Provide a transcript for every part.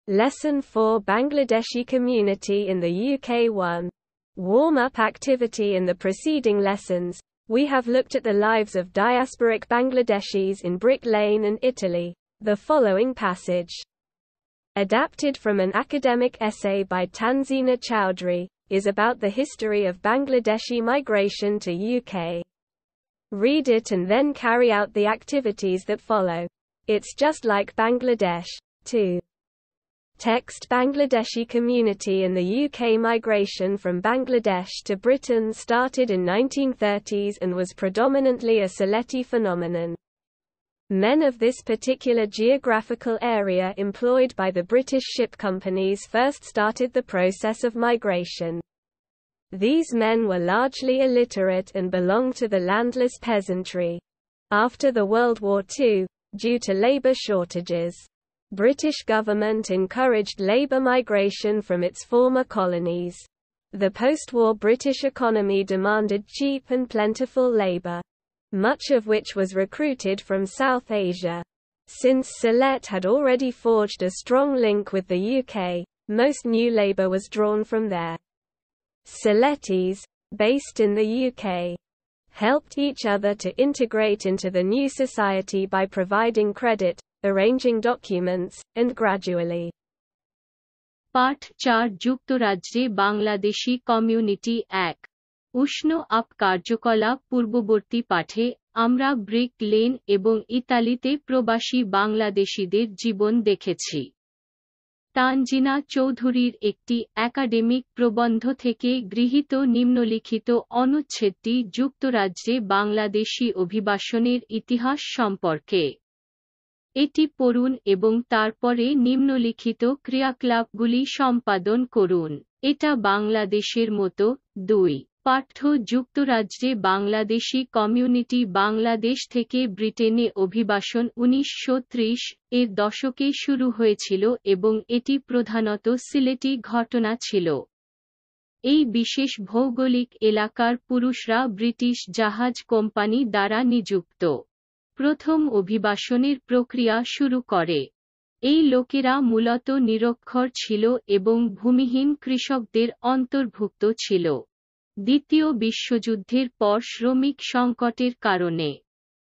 Lesson 4 Bangladeshi Community in the UK 1. Warm-up activity. In the preceding lessons, we have looked at the lives of diasporic Bangladeshis in Brick Lane and Italy. The following passage, adapted from an academic essay by Tanzina Chowdhury, is about the history of Bangladeshi migration to UK. Read it and then carry out the activities that follow. It's just like Bangladesh. 2. Text. Bangladeshi community in the UK. Migration from Bangladesh to Britain started in 1930s and was predominantly a Sylheti phenomenon. Men of this particular geographical area employed by the British ship companies first started the process of migration. These men were largely illiterate and belonged to the landless peasantry. After the World War II, due to labour shortages, British government encouraged labour migration from its former colonies. The post-war British economy demanded cheap and plentiful labour, much of which was recruited from South Asia. Since Sylhet had already forged a strong link with the UK, most new labour was drawn from there. Sylhetis, based in the UK, helped each other to integrate into the new society by providing credit, arranging documents, and gradually. পাঠ 4 যুক্তরাজ্যে Bangladeshi community 1 উষ্ণ up কার্যকলাপ পূর্ববর্তী পাঠে আমরা brick lane এবং ইতালিতে প্রবাসী বাংলাদেশিদের জীবন দেখেছি। তানজিনা চৌধুরীর একটি একাডেমিক প্রবন্ধ থেকে গৃহীত নিম্নলিখিত অনুচ্ছেদটি যুক্তরাজ্যে বাংলাদেশি অভিবাসনের ইতিহাস সম্পর্কে। এটি পড়ুন এবং তারপরে নিম্নলিখিত ক্রিয়াকলাপগুলি সম্পাদন করুন। এটা বাংলাদেশের মতো। 2 পাঠ্য যুক্তরাজ্যে বাংলাদেশি কমিউনিটি বাংলাদেশ থেকে ব্রিটেনে অভিবাসন 1930 এর দশকে শুরু হয়েছিল এবং এটি প্রধানত সিলেটি ঘটনা ছিল। এই বিশেষ ভৌগোলিক এলাকার পুরুষরা ব্রিটিশ জাহাজ কোম্পানি দ্বারা নিযুক্ত প্রথম অভিবাসনের প্রক্রিয়া শুরু করে। এই লোকেরা মূলত নিরক্ষর ছিল এবং ভূমিহীন কৃষকদের অন্তর্ভুক্ত ছিল। দ্বিতীয় বিশ্বযুদ্ধের পর শ্রমিক সংকটের কারণে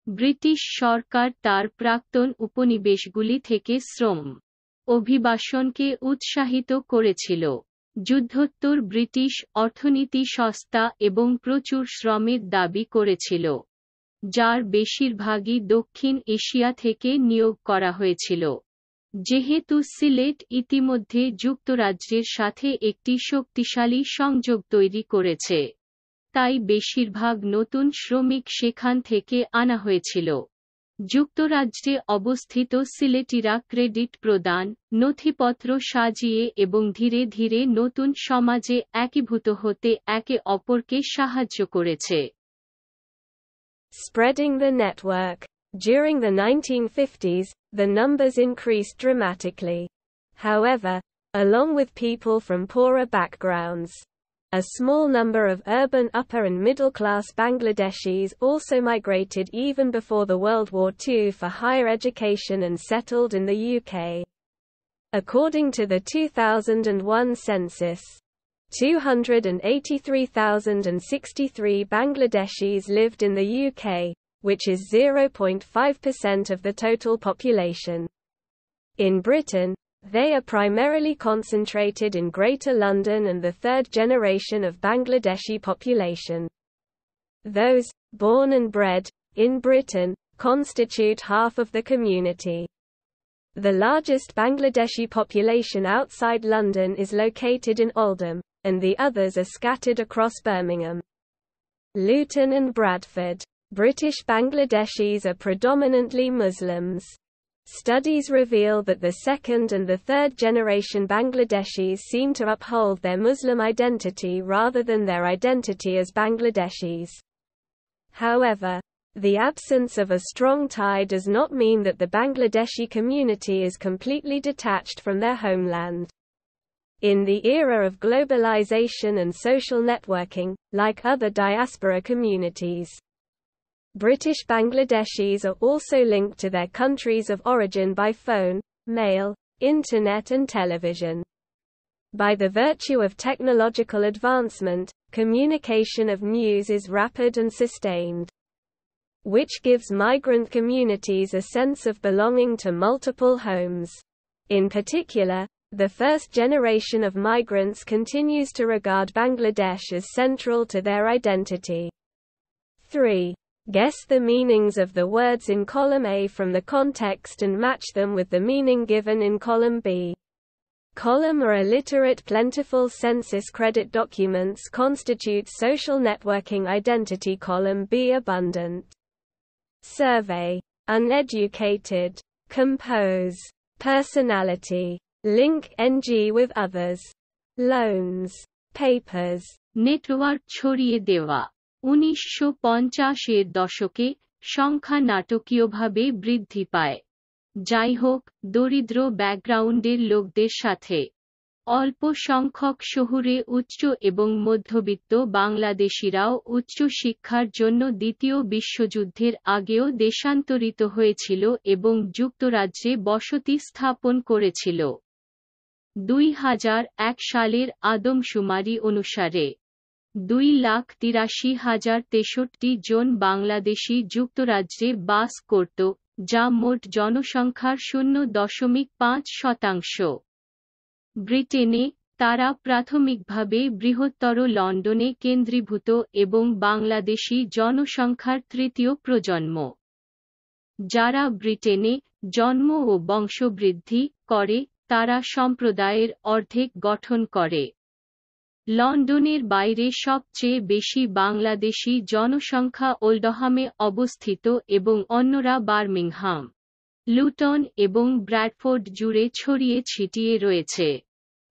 ব্রিটিশ সরকার তার প্রাক্তন উপনিবেশগুলি থেকে শ্রম অভিবাসনকে উৎসাহিত করেছিল। যুদ্ধোত্তর ব্রিটিশ অর্থনীতি সস্তা এবং প্রচুর শ্রমের দাবি করেছিল, যার বেশিরভাগই দক্ষিণ এশিয়া থেকে নিয়োগ করা হয়েছিল। যেহেতু সিলেট ইতিমধ্যে যুক্তরাজ্যের সাথে একটি শক্তিশালী সংযোগ তৈরি করেছে, তাই বেশিরভাগ নতুন শ্রমিক সেখান থেকে আনা হয়েছিল। যুক্তরাজ্যে অবস্থিত সিলেটিরা ক্রেডিট প্রদান, নথিপত্র সাজিয়ে এবং ধীরে ধীরে নতুন সমাজে একীভূত হতে একে অপরকে সাহায্য করেছে। Spreading the network. During the 1950s, the numbers increased dramatically. However, along with people from poorer backgrounds, a small number of urban upper and middle-class Bangladeshis also migrated even before the World War II for higher education and settled in the UK. According to the 2001 census, 283,063 Bangladeshis lived in the UK, which is 0.5% of the total population. In Britain, they are primarily concentrated in Greater London and the third generation of Bangladeshi population. Those, born and bred, in Britain, constitute half of the community. The largest Bangladeshi population outside London is located in Oldham, and the others are scattered across Birmingham, Luton and Bradford. British Bangladeshis are predominantly Muslims. Studies reveal that the second and the third generation Bangladeshis seem to uphold their Muslim identity rather than their identity as Bangladeshis. However, the absence of a strong tie does not mean that the Bangladeshi community is completely detached from their homeland. In the era of globalization and social networking, like other diaspora communities, British Bangladeshis are also linked to their countries of origin by phone, mail, internet and television. By the virtue of technological advancement, communication of news is rapid and sustained, which gives migrant communities a sense of belonging to multiple homes. In particular, the first generation of migrants continues to regard Bangladesh as central to their identity. 3. Guess the meanings of the words in column A from the context and match them with the meaning given in column B. Column A illiterate plentiful census credit documents constitute social networking identity. Column B abundant survey. Uneducated. Compose. Personality. Link NG with others. Loans. Papers. Network ছড়িয়ে দেওয়া 1950-এর দশকে সংখ্যা নাটকীয়ভাবে বৃদ্ধি পায়। যাই হোক, দরিদ্র ব্যাকগ্রাউন্ডের লোকদের সাথে অল্প সংখ্যক শহুরে উচ্চ এবং মধ্যবিত্ত বাংলাদেশিরাও উচ্চ শিক্ষার জন্য দ্বিতীয় বিশ্বযুদ্ধের আগেও দেশান্তরিত হয়েছিল এবং যুক্তরাজ্যে বসতি স্থাপন করেছিল। 2001 সালের আদমশুমারি অনুসারে 2,83,063 জন বাংলাদেশি যুক্তরাজ্যে বাস করত, যা মোট জনসংখ্যার 0.5%। ব্রিটেনে, তারা প্রাথমিকভাবে বৃহত্তর লন্ডনে কেন্দ্রীভূত এবং বাংলাদেশি জনসংখ্যার তৃতীয় প্রজন্ম, যারা ব্রিটেনে জন্ম ও বংশবৃদ্ধি করে, তারা সম্প্রদায়ের অর্ধেক গঠন করে। লন্ডনের বাইরে সবচেয়ে বেশি বাংলাদেশি জনসংখ্যা ওল্ডহামে অবস্থিত এবং অন্যরা বার্মিংহাম, লুটন এবং ব্র্যাডফোর্ড জুড়ে ছড়িয়ে ছিটিয়ে রয়েছে।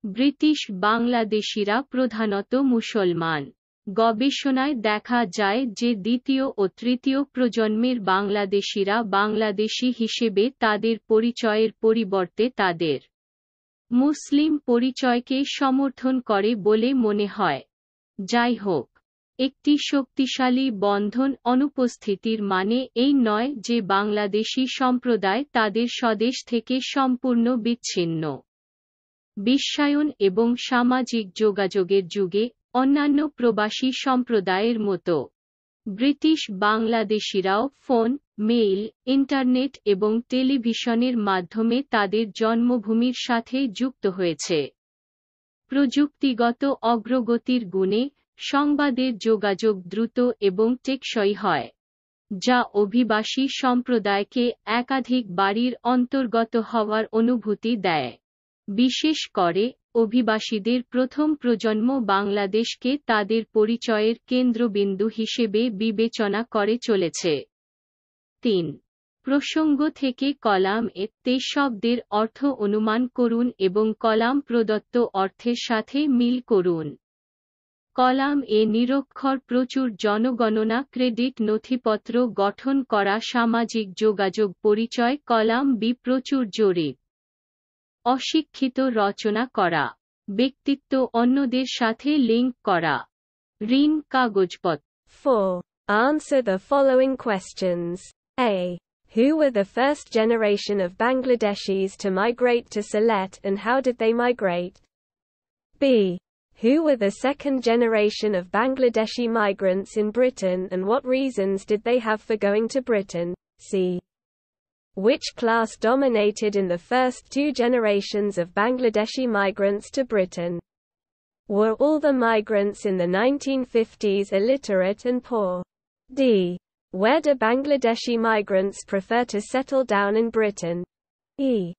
ব্রিটিশ বাংলাদেশিরা প্রধানত মুসলমান। গবেষণায় দেখা যায় যে দ্বিতীয় ও তৃতীয় প্রজন্মের বাংলাদেশিরা বাংলাদেশি হিসেবে তাদের পরিচয়ের পরিবর্তে তাদের মুসলিম পরিচয়কে সমর্থন করে বলে মনে হয়। যাই হোক, একটি শক্তিশালী বন্ধন অনুপস্থিতির মানে এই নয় যে বাংলাদেশি সম্প্রদায় তাদের স্বদেশ থেকে সম্পূর্ণ বিচ্ছিন্ন। বিশ্বায়ন এবং সামাজিক যোগাযোগের যুগে অন্যান্য প্রবাসী সম্প্রদায়ের মতো ব্রিটিশ বাংলাদেশিরাও ফোন, মেইল, ইন্টারনেট এবং টেলিভিশনের মাধ্যমে তাদের জন্মভূমির সাথে যুক্ত হয়েছে। প্রযুক্তিগত অগ্রগতির গুণে সংবাদের যোগাযোগ দ্রুত এবং টেকসই হয়, যা অভিবাসী সম্প্রদায়কে একাধিক বাড়ির অন্তর্গত হওয়ার অনুভূতি দেয়। বিশেষ করে, অভিবাসীদের প্রথম প্রজন্ম বাংলাদেশকে তাদের পরিচয়ের কেন্দ্রবিন্দু হিসেবে বিবেচনা করে চলেছে। 3. প্রসঙ্গ থেকে কলাম এ শব্দের অর্থ অনুমান করুন এবং কলাম প্রদত্ত অর্থের সাথে মিল করুন। কলাম এ নিরক্ষর প্রচুর জনগণনা ক্রেডিট নথিপত্র গঠন করা সামাজিক যোগাযোগ পরিচয়। কলাম বি প্রচুর জরিপ অশিক্ষিত রচনা করা, ব্যক্তিত্ব অন্যদের সাথে লিঙ্ক করা, ঋণ কাগজপত্র। 4. Answer the following questions. A. Who were the first generation of Bangladeshis to migrate to Sylhet and how did they migrate? B. Who were the second generation of Bangladeshi migrants in Britain and what reasons did they have for going to Britain? C. Which class dominated in the first two generations of Bangladeshi migrants to Britain? Were all the migrants in the 1950s illiterate and poor? D. Where do Bangladeshi migrants prefer to settle down in Britain? E.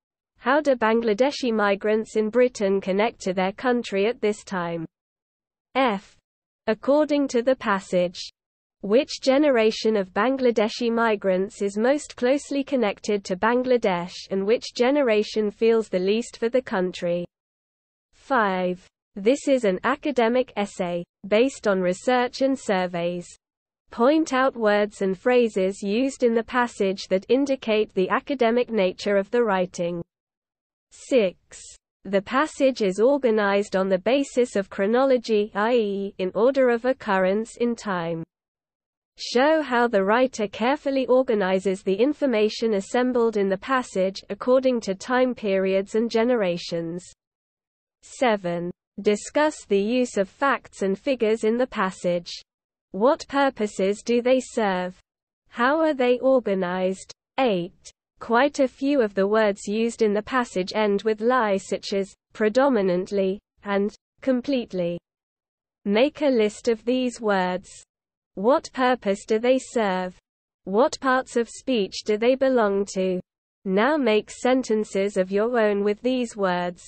How do Bangladeshi migrants in Britain connect to their country at this time? F. According to the passage, which generation of Bangladeshi migrants is most closely connected to Bangladesh and which generation feels the least for the country? 5. This is an academic essay, based on research and surveys. Point out words and phrases used in the passage that indicate the academic nature of the writing. 6. The passage is organized on the basis of chronology, i.e., in order of occurrence in time. Show how the writer carefully organizes the information assembled in the passage according to time periods and generations. 7. Discuss the use of facts and figures in the passage. What purposes do they serve? How are they organized? 8. Quite a few of the words used in the passage end with lie, such as predominantly and completely. Make a list of these words. What purpose do they serve? What parts of speech do they belong to? Now make sentences of your own with these words.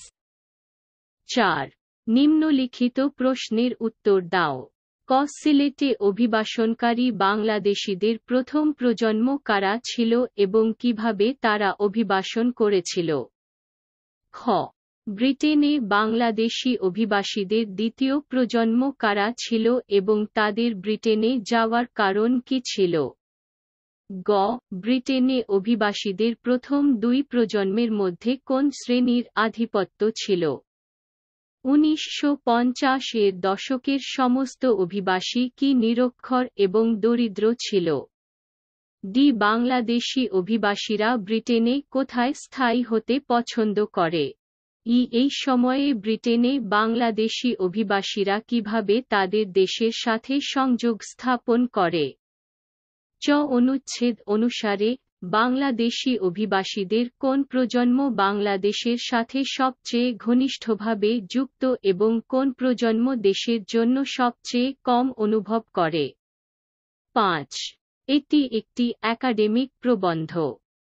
4. নিম্নলিখিত প্রশ্নের উত্তর দাও। ক সিলেটে অভিবাসনকারী বাংলাদেশিদের প্রথম প্রজন্ম কারা ছিল এবং কিভাবে তারা অভিবাসন করেছিল? খ ব্রিটেনে বাংলাদেশি অভিবাসীদের দ্বিতীয় প্রজন্ম কারা ছিল এবং তাদের ব্রিটেনে যাওয়ার কারণ কি ছিল? গ ব্রিটেনে অভিবাসীদের প্রথম দুই প্রজন্মের মধ্যে কোন শ্রেণীর আধিপত্য ছিল? 1950-এর দশকের সমস্ত অভিবাসী কি নিরক্ষর এবং দরিদ্র ছিল? ডি বাংলাদেশি অভিবাসীরা ব্রিটেনে কোথায় স্থায়ী হতে পছন্দ করে? এই সময়ে ব্রিটেনে বাংলাদেশি অভিবাসীরা কিভাবে তাদের দেশের সাথে সংযোগ স্থাপন করে? চ অনুচ্ছেদ অনুসারে বাংলাদেশি অভিবাসীদের কোন প্রজন্ম বাংলাদেশের সাথে সবচেয়ে ঘনিষ্ঠভাবে যুক্ত এবং কোন প্রজন্ম দেশের জন্য সবচেয়ে কম অনুভব করে? 5. এটি একটি একাডেমিক প্রবন্ধ,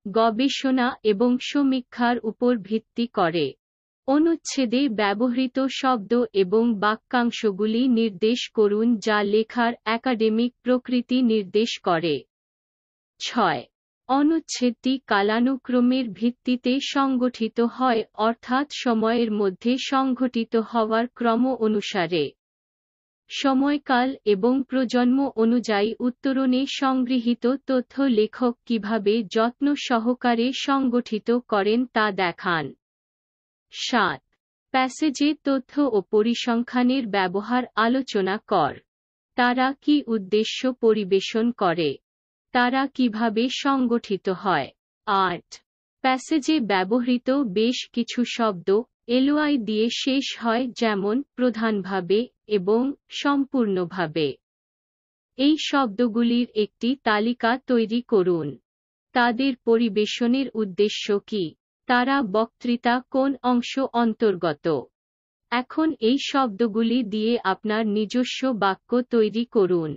গবেষণা এবং সমীক্ষার উপর ভিত্তি করে। অনুচ্ছেদে ব্যবহৃত শব্দ এবং বাক্যাংশগুলি নির্দেশ করুন যা লেখার একাডেমিক প্রকৃতি নির্দেশ করে। 6. অনুচ্ছেদটি কালানুক্রমের ভিত্তিতে সংগঠিত হয়, অর্থাৎ সময়ের মধ্যে সংঘটিত হওয়ার ক্রম অনুসারে। সময়কাল এবং প্রজন্ম অনুযায়ী উত্তরণে সংগৃহীত তথ্য লেখক কিভাবে যত্ন সহকারে সংগঠিত করেন তা দেখান। 7. প্যাসেজে তথ্য ও পরিসংখ্যানের ব্যবহার আলোচনা কর। তারা কি উদ্দেশ্য পরিবেশন করে? তারা কিভাবে সংগঠিত হয়? 8. প্যাসেজে ব্যবহৃত বেশ কিছু শব্দ এলওয়াই দিয়ে শেষ হয়, যেমন প্রধানভাবে এবং সম্পূর্ণভাবে। এই শব্দগুলির একটি তালিকা তৈরি করুন। তাদের পরিবেশনের উদ্দেশ্য কি? তারা বক্তৃতা কোন অংশ অন্তর্গত? এখন এই শব্দগুলি দিয়ে আপনার নিজস্ব বাক্য তৈরি করুন।